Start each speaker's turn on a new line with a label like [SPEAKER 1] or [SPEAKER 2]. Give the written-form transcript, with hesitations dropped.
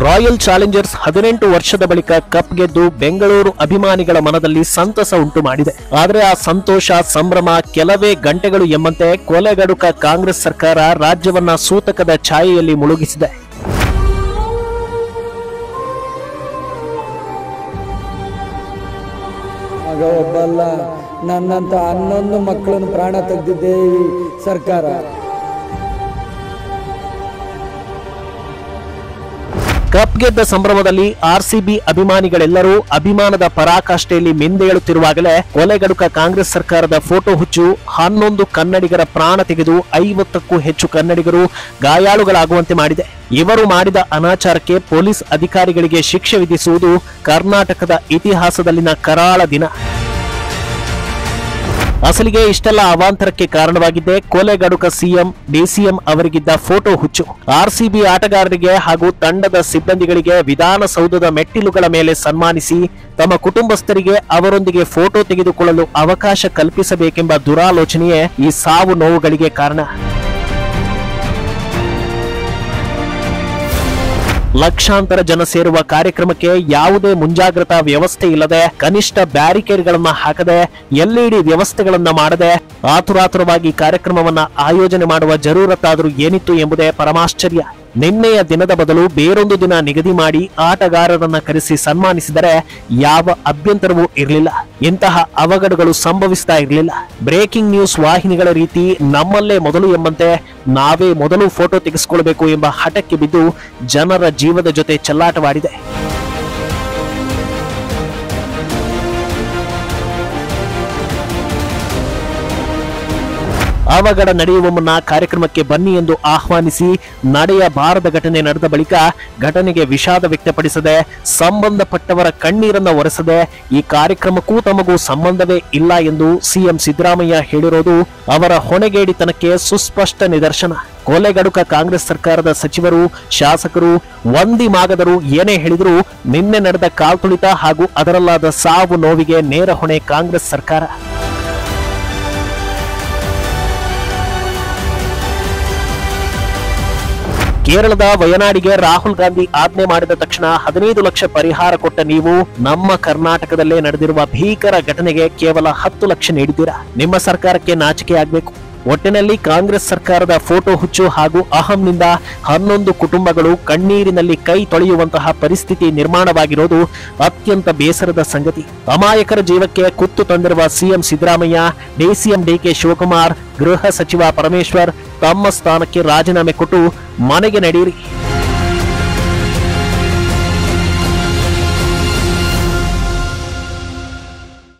[SPEAKER 1] Royal Challengers 18 ವರ್ಷದ ಬಳಿಕ cup ಗೆದ್ದು ಬೆಂಗಳೂರು ಅಭಿಮಾನಿಗಳ ಮನದಲ್ಲಿ ಸಂತಸ ಉಂಟು ಮಾಡಿದೆ. ಆದರೆ ಆ ಸಂತೋಷ ಸಂಭ್ರಮ ಕೆಲವೇ ಗಂಟೆಗಳು ಎಂಬಂತೆ ಕೊಲೆಗಡುಕ ಕಾಂಗ್ರೆಸ್ ಸರ್ಕಾರ ರಾಜ್ಯವನ್ನ ಸೂತಕದ ಛಾಯೆಯಲ್ಲಿ ಮುಳುಗಿಸಿದೆ.
[SPEAKER 2] ಒಬ್ಬಲ್ಲ ನನ್ನಂತ 11 ಮಕ್ಕಳನ್ನು ಪ್ರಾಣ ತೆಗೆದಿದ್ದೆ ಈ ಸರ್ಕಾರ.
[SPEAKER 1] ಕಪ್ ಗೆದ್ದ ಸಂಭ್ರಮದಲ್ಲಿ ಆರ್ಸಿಬಿ ಅಭಿಮಾನಿಗಳೆಲ್ಲರೂ ಅಭಿಮಾನದ ಪರಾಕಾಷ್ಠೆಯಲ್ಲಿ ಮಿಂದೇಳುತ್ತಿರುವಾಗಲೇ ಕೊಲೆಗಡುಕ ಕಾಂಗ್ರೆಸ್ ಸರ್ಕಾರದ ಫೋಟೋ ಹುಚ್ಚು 11 ಕನ್ನಡಿಗರ ಪ್ರಾಣ ತೆಗೆದು 50ಕ್ಕೂ ಹೆಚ್ಚು ಕನ್ನಡಿಗರು ಗಾಯಾಳುಗಳಾಗುವಂತೆ ಮಾಡಿದೆ. ಇವರು ಮಾಡಿದ ಅನಾಚಾರಕ್ಕೆ ಪೊಲೀಸ್ ಅಧಿಕಾರಿಗಳಿಗೆ ಶಿಕ್ಷೆ ವಿಧಿಸುವುದು ಕರ್ನಾಟಕದ ಇತಿಹಾಸದಲ್ಲಿನ ಕರಾಳ ದಿನ. ಅಸಲಿಗೆ ಇಷ್ಟೆಲ್ಲ ಅವಾಂತರಕ್ಕೆ ಕಾರಣವಾಗಿದ್ದೇ ಕೊಲೆಗಡುಕ ಸಿಎಂ ಡಿಸಿಎಂ ಅವರಿಗಿದ್ದ ಫೋಟೋ ಹುಚ್ಚು. ಆರ್ಸಿಬಿ ಆಟಗಾರರಿಗೆ ಹಾಗೂ ತಂಡದ ಸಿಬ್ಬಂದಿಗಳಿಗೆ ವಿಧಾನಸೌಧದ ಮೆಟ್ಟಿಲುಗಳ ಮೇಲೆ ಸನ್ಮಾನಿಸಿ ತಮ್ಮ ಕುಟುಂಬಸ್ಥರಿಗೆ ಅವರೊಂದಿಗೆ ಫೋಟೋ ತೆಗೆದುಕೊಳ್ಳಲು ಅವಕಾಶ ಕಲ್ಪಿಸಬೇಕೆಂಬ ದುರಾಲೋಚನೆಯೇ ಈ ಸಾವು ನೋವುಗಳಿಗೆ ಕಾರಣ. ಲಕ್ಷಾಂತರ ಜನ ಸೇರುವ ಕಾರ್ಯಕ್ರಮಕ್ಕೆ ಯಾವುದೇ ಮುಂಜಾಗ್ರತಾ ವ್ಯವಸ್ಥೆ ಇಲ್ಲದೆ, ಕನಿಷ್ಠ ಬ್ಯಾರಿಕೇಡ್ಗಳನ್ನ ಹಾಕದೆ, ಎಲ್ಇಡಿ ವ್ಯವಸ್ಥೆಗಳನ್ನ ಮಾಡದೆ ಆತುರಾತುರವಾಗಿ ಕಾರ್ಯಕ್ರಮವನ್ನ ಆಯೋಜನೆ ಮಾಡುವ ಜರೂರತ್ತಾದರೂ ಏನಿತ್ತು ಎಂಬುದೇ ಪರಮಾಶ್ಚರ್ಯ. ನಿನ್ನೆಯ ದಿನದ ಬದಲು ಬೇರೊಂದು ದಿನ ನಿಗದಿ ಮಾಡಿ ಆಟಗಾರರನ್ನ ಕರೆಸಿ ಸನ್ಮಾನಿಸಿದರೆ ಯಾವ ಅಭ್ಯಂತರವೂ ಇರಲಿಲ್ಲ. ಇಂತಹ ಅವಘಡಗಳು ಸಂಭವಿಸ್ತಾ ಇರಲಿಲ್ಲ. ಬ್ರೇಕಿಂಗ್ ನ್ಯೂಸ್ ವಾಹಿನಿಗಳ ರೀತಿ ನಮ್ಮಲ್ಲೇ ಮೊದಲು ಎಂಬಂತೆ ನಾವೇ ಮೊದಲು ಫೋಟೋ ತೆಗೆಸಿಕೊಳ್ಳಬೇಕು ಎಂಬ ಹಠಕ್ಕೆ ಬಿದ್ದು ಜನರ ಜೀವದ ಜೊತೆ ಚೆಲ್ಲಾಟವಾಡಿದೆ. ಅವಘಡ ನಡೆಯುವ ಮುನ್ನ ಕಾರ್ಯಕ್ರಮಕ್ಕೆ ಬನ್ನಿ ಎಂದು ಆಹ್ವಾನಿಸಿ ನಡೆಯಬಾರದ ಘಟನೆ ನಡೆದ ಬಳಿಕ ಘಟನೆಗೆ ವಿಷಾದ ವ್ಯಕ್ತಪಡಿಸದೆ, ಸಂಬಂಧಪಟ್ಟವರ ಕಣ್ಣೀರನ್ನ ಒರೆಸದೆ ಈ ಕಾರ್ಯಕ್ರಮಕ್ಕೂ ತಮಗೂ ಸಂಬಂಧವೇ ಇಲ್ಲ ಎಂದು ಸಿಎಂ ಸಿದ್ದರಾಮಯ್ಯ ಹೇಳಿರೋದು ಅವರ ಹೊಣೆಗೇಡಿತನಕ್ಕೆ ಸುಸ್ಪಷ್ಟ ನಿದರ್ಶನ. ಕೊಲೆಗಡುಕ ಕಾಂಗ್ರೆಸ್ ಸರ್ಕಾರದ ಸಚಿವರು, ಶಾಸಕರು, ಮಾಗದರು ಏನೇ ಹೇಳಿದರೂ ನಿನ್ನೆ ನಡೆದ ಕಾಲ್ತುಳಿತ ಹಾಗೂ ಅದರಲ್ಲಾದ ಸಾವು ನೋವಿಗೆ ನೇರ ಹೊಣೆ ಕಾಂಗ್ರೆಸ್ ಸರ್ಕಾರ. ಕೇರಳದ ವಯನಾಡಿಗೆ ರಾಹುಲ್ ಗಾಂಧಿ ಆಜ್ಞೆ ಮಾಡಿದ ತಕ್ಷಣ 15 ಲಕ್ಷ ಪರಿಹಾರ ಕೊಟ್ಟ ನೀವು ನಮ್ಮ ಕರ್ನಾಟಕದಲ್ಲೇ ನಡೆದಿರುವ ಭೀಕರ ಘಟನೆಗೆ ಕೇವಲ 10 ಲಕ್ಷ ನೀಡಿದ್ದೀರಾ. ನಿಮ್ಮ ಸರ್ಕಾರಕ್ಕೆ ನಾಚಿಕೆ ಆಗಬೇಕು. ಒಟ್ಟಿನಲ್ಲಿ ಕಾಂಗ್ರೆಸ್ ಸರ್ಕಾರದ ಫೋಟೋ ಹುಚ್ಚು ಹಾಗೂ ಅಹಂನಿಂದ 11 ಕುಟುಂಬಗಳು ಕಣ್ಣೀರಿನಲ್ಲಿ ಕೈ ತೊಳೆಯುವಂತಹ ಪರಿಸ್ಥಿತಿ ನಿರ್ಮಾಣವಾಗಿರೋದು ಅತ್ಯಂತ ಬೇಸರದ ಸಂಗತಿ. ಅಮಾಯಕರ ಜೀವಕ್ಕೆ ಕುತ್ತು ತಂದಿರುವ ಸಿಎಂ ಸಿದ್ದರಾಮಯ್ಯ, ಡಿಸಿಎಂ ಡಿಕೆ ಶಿವಕುಮಾರ್, ಗೃಹ ಸಚಿವ ಪರಮೇಶ್ವರ್ ತಮ್ಮ ಸ್ಥಾನಕ್ಕೆ ರಾಜೀನಾಮೆ ಕೊಟ್ಟು ಮನೆಗೆ ನಡೆಯಿರಿ.